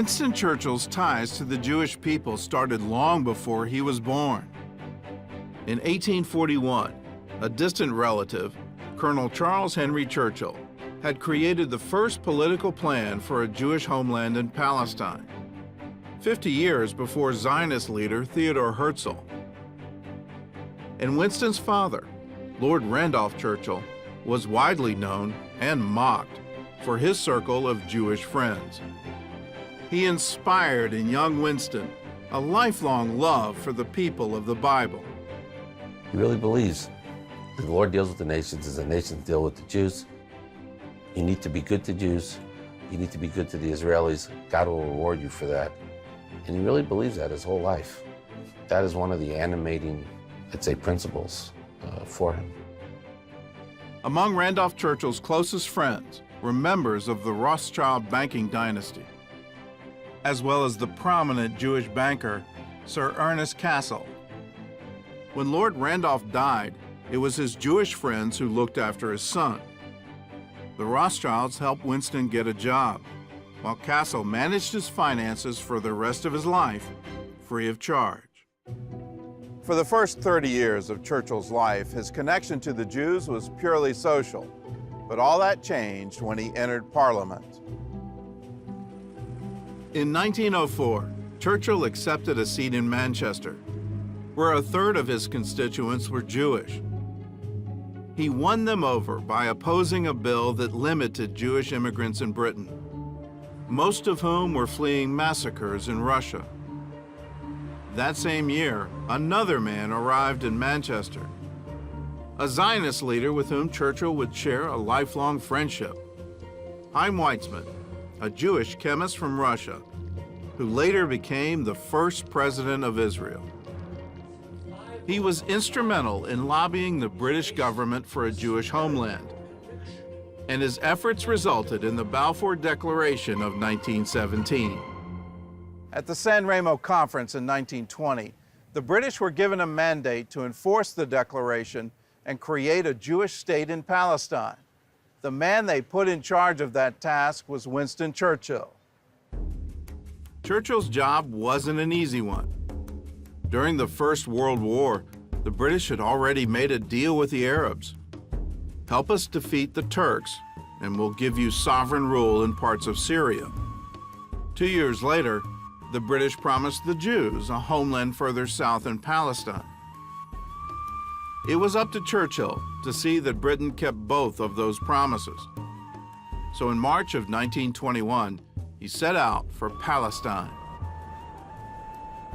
Winston Churchill's ties to the Jewish people started long before he was born. In 1841, a distant relative, Colonel Charles Henry Churchill, had created the first political plan for a Jewish homeland in Palestine, 50 years before Zionist leader Theodore Herzl. And Winston's father, Lord Randolph Churchill, was widely known and mocked for his circle of Jewish friends. He inspired in young Winston a lifelong love for the people of the Bible. He really believes that the Lord deals with the nations as the nations deal with the Jews. You need to be good to Jews. You need to be good to the Israelis. God will reward you for that. And he really believes that his whole life. That is one of the animating, I'd say, principles for him. Among Randolph Churchill's closest friends were members of the Rothschild banking dynasty, as well as the prominent Jewish banker, Sir Ernest Cassell. When Lord Randolph died, it was his Jewish friends who looked after his son. The Rothschilds helped Winston get a job, while Cassell managed his finances for the rest of his life, free of charge. For the first 30 years of Churchill's life, his connection to the Jews was purely social, but all that changed when he entered Parliament. In 1904, Churchill accepted a seat in Manchester, where a third of his constituents were Jewish. He won them over by opposing a bill that limited Jewish immigrants in Britain, most of whom were fleeing massacres in Russia. That same year, another man arrived in Manchester, a Zionist leader with whom Churchill would share a lifelong friendship. Chaim Weizmann, a Jewish chemist from Russia, who later became the first president of Israel. He was instrumental in lobbying the British government for a Jewish homeland, and his efforts resulted in the Balfour Declaration of 1917. At the San Remo Conference in 1920, the British were given a mandate to enforce the declaration and create a Jewish state in Palestine. The man they put in charge of that task was Winston Churchill. Churchill's job wasn't an easy one. During the First World War, the British had already made a deal with the Arabs. Help us defeat the Turks, and we'll give you sovereign rule in parts of Syria. 2 years later, the British promised the Jews a homeland further south in Palestine. It was up to Churchill to see that Britain kept both of those promises. So in March of 1921, he set out for Palestine.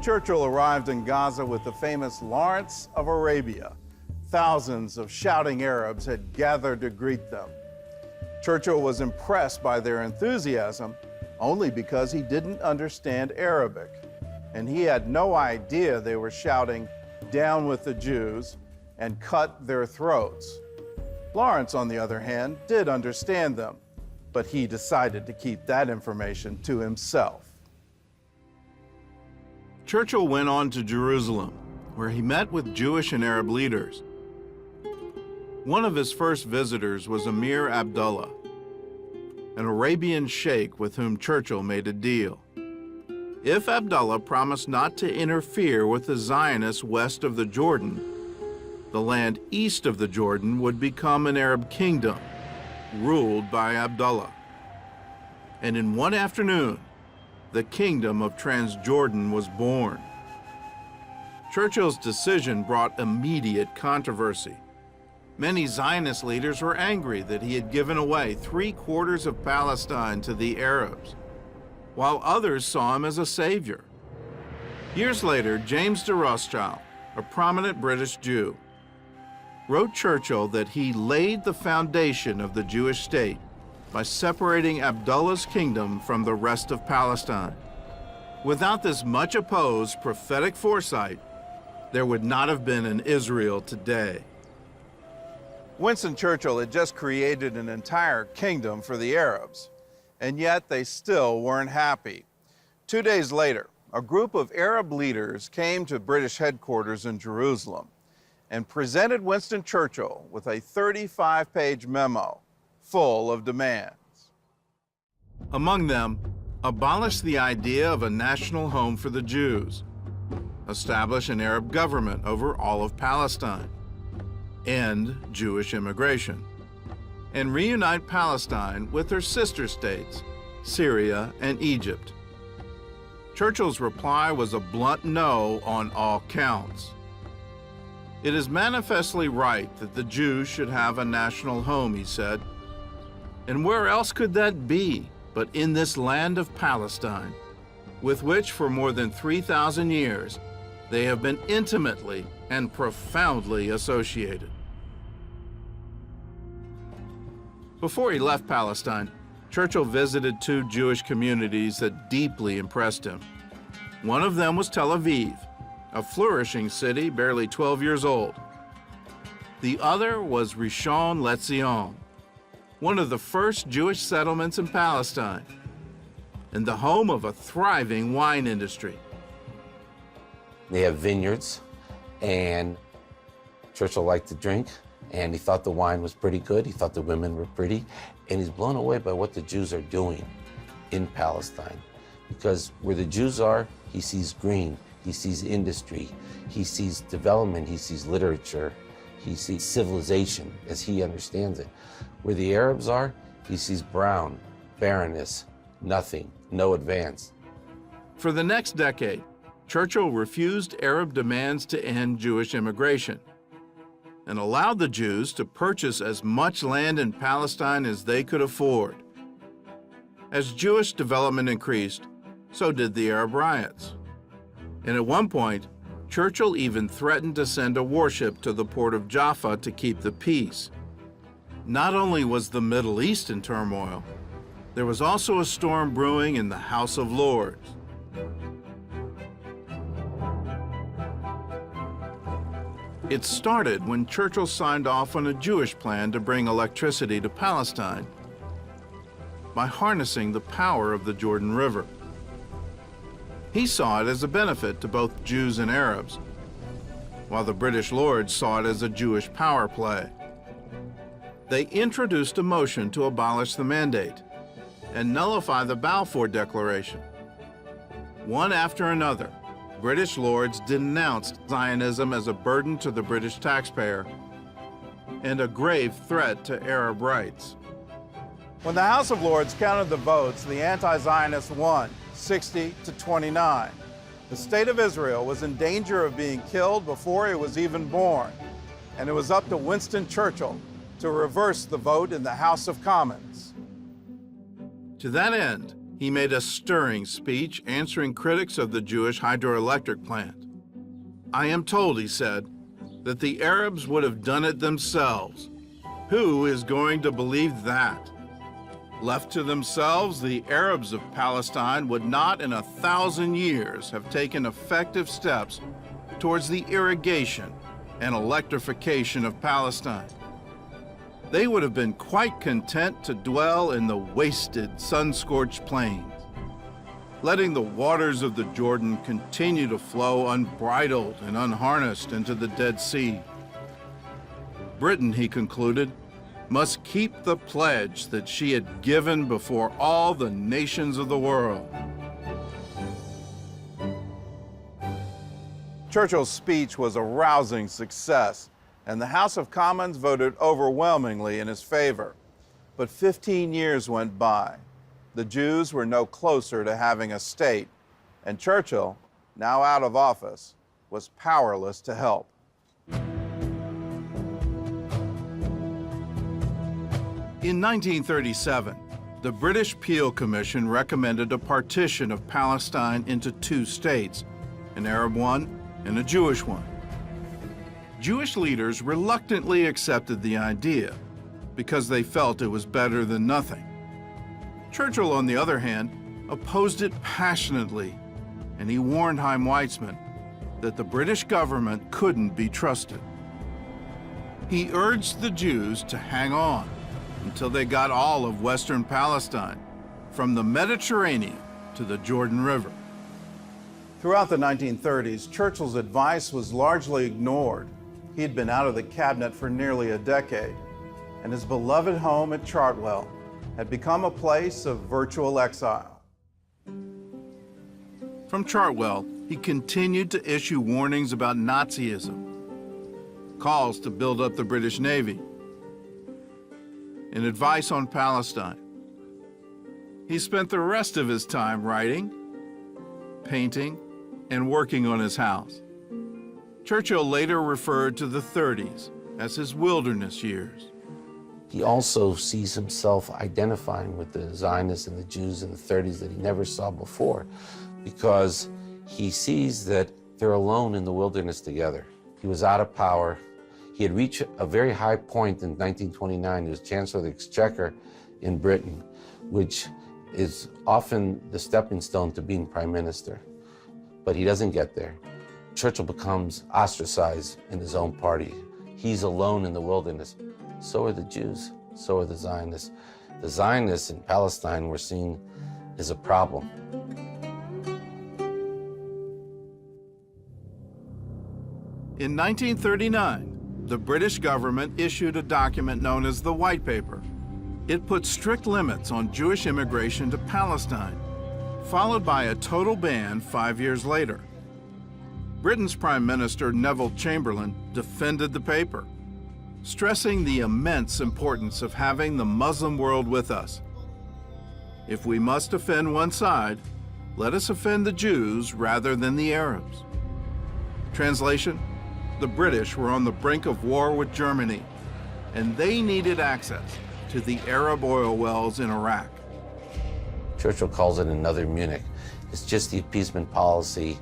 Churchill arrived in Gaza with the famous Lawrence of Arabia. Thousands of shouting Arabs had gathered to greet them. Churchill was impressed by their enthusiasm only because he didn't understand Arabic, and he had no idea they were shouting, "Down with the Jews," and "Cut their throats." Lawrence, on the other hand, did understand them, but he decided to keep that information to himself. Churchill went on to Jerusalem, where he met with Jewish and Arab leaders. One of his first visitors was Emir Abdullah, an Arabian sheikh with whom Churchill made a deal. If Abdullah promised not to interfere with the Zionists west of the Jordan, the land east of the Jordan would become an Arab kingdom, ruled by Abdullah. And in one afternoon, the Kingdom of Transjordan was born. Churchill's decision brought immediate controversy. Many Zionist leaders were angry that he had given away 3/4 of Palestine to the Arabs, while others saw him as a savior. Years later, James de Rothschild, a prominent British Jew, wrote Churchill that he laid the foundation of the Jewish state by separating Abdullah's kingdom from the rest of Palestine. Without this much opposed prophetic foresight, there would not have been an Israel today. Winston Churchill had just created an entire kingdom for the Arabs, and yet they still weren't happy. 2 days later, a group of Arab leaders came to British headquarters in Jerusalem and presented Winston Churchill with a 35-page memo full of demands. Among them, abolish the idea of a national home for the Jews, establish an Arab government over all of Palestine, end Jewish immigration, and reunite Palestine with her sister states, Syria and Egypt. Churchill's reply was a blunt no on all counts. It is manifestly right that the Jews should have a national home, he said. And where else could that be but in this land of Palestine, with which for more than 3,000 years they have been intimately and profoundly associated. Before he left Palestine, Churchill visited two Jewish communities that deeply impressed him. One of them was Tel Aviv, a flourishing city barely 12 years old. The other was Rishon LeZion, one of the first Jewish settlements in Palestine, and the home of a thriving wine industry. They have vineyards, and Churchill liked to drink, and he thought the wine was pretty good. He thought the women were pretty, and he's blown away by what the Jews are doing in Palestine. Because where the Jews are, he sees green, he sees industry, he sees development, he sees literature, he sees civilization as he understands it. Where the Arabs are, he sees brown, barrenness, nothing, no advance. For the next decade, Churchill refused Arab demands to end Jewish immigration and allowed the Jews to purchase as much land in Palestine as they could afford. As Jewish development increased, so did the Arab riots. And at one point, Churchill even threatened to send a warship to the port of Jaffa to keep the peace. Not only was the Middle East in turmoil, there was also a storm brewing in the House of Lords. It started when Churchill signed off on a Jewish plan to bring electricity to Palestine by harnessing the power of the Jordan River. He saw it as a benefit to both Jews and Arabs, while the British lords saw it as a Jewish power play. They introduced a motion to abolish the mandate and nullify the Balfour Declaration. One after another, British lords denounced Zionism as a burden to the British taxpayer and a grave threat to Arab rights. When the House of Lords counted the votes, the anti-Zionists won, 60 to 29. The state of Israel was in danger of being killed before it was even born, and it was up to Winston Churchill to reverse the vote in the House of Commons. To that end, he made a stirring speech answering critics of the Jewish hydroelectric plant. "I am told," he said, "that the Arabs would have done it themselves. Who is going to believe that? Left to themselves, the Arabs of Palestine would not in 1,000 years have taken effective steps towards the irrigation and electrification of Palestine. They would have been quite content to dwell in the wasted, sun-scorched plains, letting the waters of the Jordan continue to flow unbridled and unharnessed into the Dead Sea. Britain," he concluded, "must keep the pledge that she had given before all the nations of the world." Churchill's speech was a rousing success, and the House of Commons voted overwhelmingly in his favor. But 15 years went by. The Jews were no closer to having a state, and Churchill, now out of office, was powerless to help. In 1937, the British Peel Commission recommended a partition of Palestine into two states, an Arab one and a Jewish one. Jewish leaders reluctantly accepted the idea because they felt it was better than nothing. Churchill, on the other hand, opposed it passionately, and he warned Chaim Weizmann that the British government couldn't be trusted. He urged the Jews to hang on until they got all of Western Palestine, from the Mediterranean to the Jordan River. Throughout the 1930s, Churchill's advice was largely ignored. He had been out of the cabinet for nearly a decade, and his beloved home at Chartwell had become a place of virtual exile. From Chartwell, he continued to issue warnings about Nazism, calls to build up the British Navy, and advice on Palestine. He spent the rest of his time writing, painting, and working on his house. Churchill later referred to the 30s as his wilderness years. He also sees himself identifying with the Zionists and the Jews in the 30s that he never saw before, because he sees that they're alone in the wilderness together. He was out of power. He had reached a very high point in 1929. He was Chancellor of the Exchequer in Britain, which is often the stepping stone to being prime minister. But he doesn't get there. Churchill becomes ostracized in his own party. He's alone in the wilderness. So are the Jews, so are the Zionists. The Zionists in Palestine were seen as a problem. In 1939, the British government issued a document known as the White Paper. It put strict limits on Jewish immigration to Palestine, followed by a total ban 5 years later. Britain's Prime Minister Neville Chamberlain defended the paper, stressing the immense importance of having the Muslim world with us. If we must offend one side, let us offend the Jews rather than the Arabs. Translation: the British were on the brink of war with Germany, and they needed access to the Arab oil wells in Iraq. Churchill calls it another Munich. It's just the appeasement policy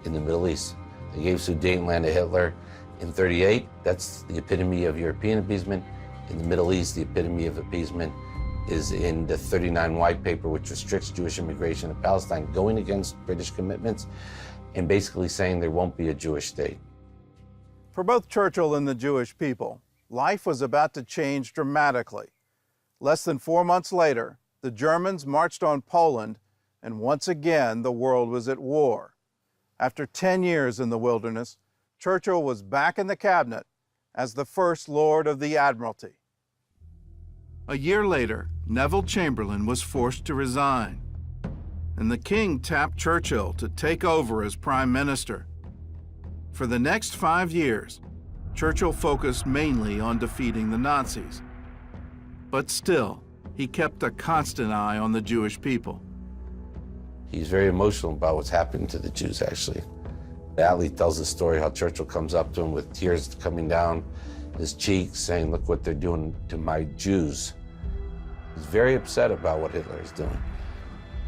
in the Middle East. They gave Sudetenland to Hitler in '38. That's the epitome of European appeasement. In the Middle East, the epitome of appeasement is in the '39 White Paper, which restricts Jewish immigration to Palestine, going against British commitments and basically saying there won't be a Jewish state. For both Churchill and the Jewish people, life was about to change dramatically. Less than 4 months later, the Germans marched on Poland, and once again the world was at war. After 10 years in the wilderness, Churchill was back in the cabinet as the First Lord of the Admiralty. A year later, Neville Chamberlain was forced to resign, and the king tapped Churchill to take over as prime minister. For the next 5 years, Churchill focused mainly on defeating the Nazis. But still, he kept a constant eye on the Jewish people. He's very emotional about what's happened to the Jews, actually. Attlee tells the story how Churchill comes up to him with tears coming down his cheeks, saying, "Look what they're doing to my Jews." He's very upset about what Hitler is doing.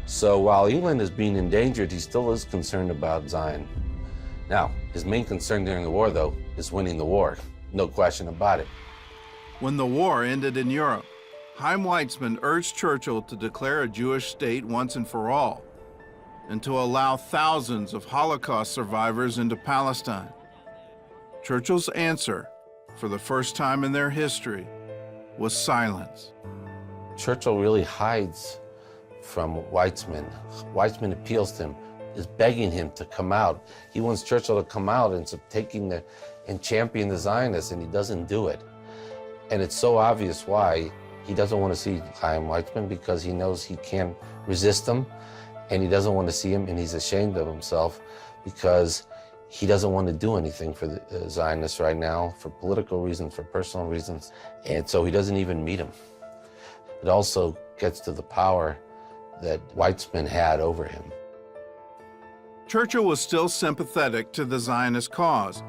So while England is being endangered, he still is concerned about Zion. Now, his main concern during the war, though, is winning the war. No question about it. When the war ended in Europe, Chaim Weizmann urged Churchill to declare a Jewish state once and for all, and to allow thousands of Holocaust survivors into Palestine. Churchill's answer, for the first time in their history, was silence. Churchill really hides from Weizmann. Weizmann appeals to him, is begging him to come out. He wants Churchill to come out and champion the Zionists, and he doesn't do it. And it's so obvious why. He doesn't want to see Chaim Weizmann because he knows he can't resist him, and he doesn't want to see him, and he's ashamed of himself because he doesn't want to do anything for the Zionists right now, for political reasons, for personal reasons, and so he doesn't even meet him. It also gets to the power that Weizmann had over him. Churchill was still sympathetic to the Zionist cause,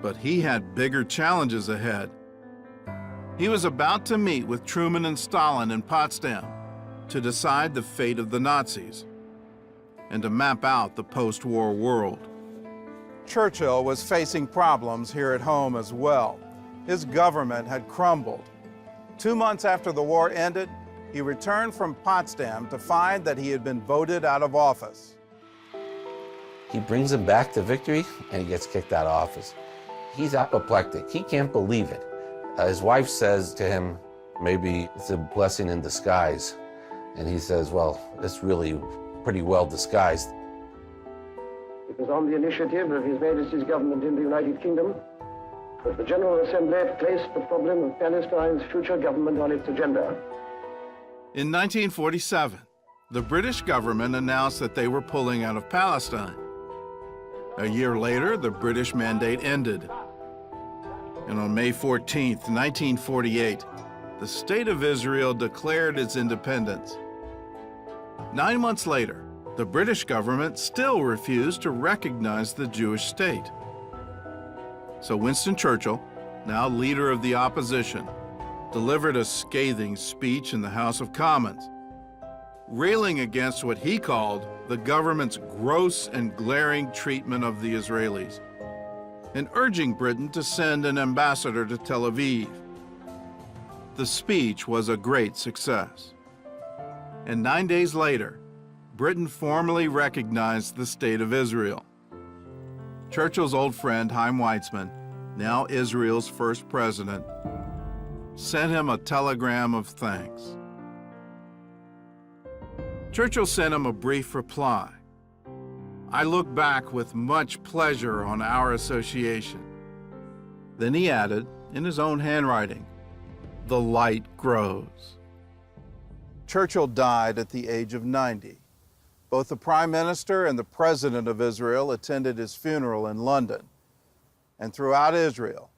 but he had bigger challenges ahead. He was about to meet with Truman and Stalin in Potsdam to decide the fate of the Nazis and to map out the post-war world. Churchill was facing problems here at home as well. His government had crumbled. 2 months after the war ended, he returned from Potsdam to find that he had been voted out of office. He brings him back to victory, and he gets kicked out of office. He's apoplectic. He can't believe it. His wife says to him, maybe it's a blessing in disguise. And he says, well, it's really pretty well disguised. It was on the initiative of His Majesty's government in the United Kingdom that the General Assembly placed the problem of Palestine's future government on its agenda. In 1947, the British government announced that they were pulling out of Palestine. A year later, the British mandate ended. And on May 14, 1948, the State of Israel declared its independence. 9 months later, the British government still refused to recognize the Jewish state. So Winston Churchill, now leader of the opposition, delivered a scathing speech in the House of Commons, railing against what he called the government's gross and glaring treatment of the Israelis, and urging Britain to send an ambassador to Tel Aviv. The speech was a great success. And 9 days later, Britain formally recognized the State of Israel. Churchill's old friend, Chaim Weizmann, now Israel's first president, sent him a telegram of thanks. Churchill sent him a brief reply. "I look back with much pleasure on our association." Then he added, in his own handwriting, "The light grows." Churchill died at the age of 90. Both the Prime Minister and the President of Israel attended his funeral in London. And throughout Israel,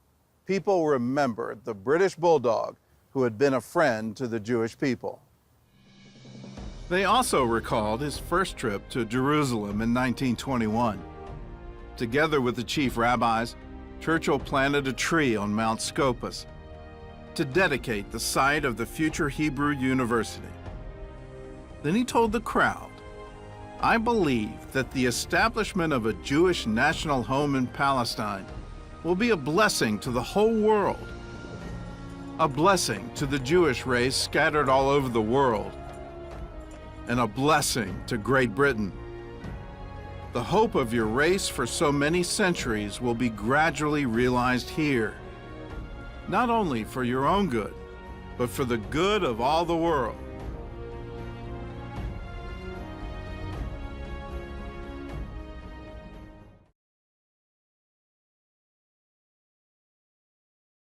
people remembered the British bulldog who had been a friend to the Jewish people. They also recalled his first trip to Jerusalem in 1921. Together with the chief rabbis, Churchill planted a tree on Mount Scopus to dedicate the site of the future Hebrew University. Then he told the crowd, "I believe that the establishment of a Jewish national home in Palestine will be a blessing to the whole world, a blessing to the Jewish race scattered all over the world, and a blessing to Great Britain. The hope of your race for so many centuries will be gradually realized here, not only for your own good, but for the good of all the world."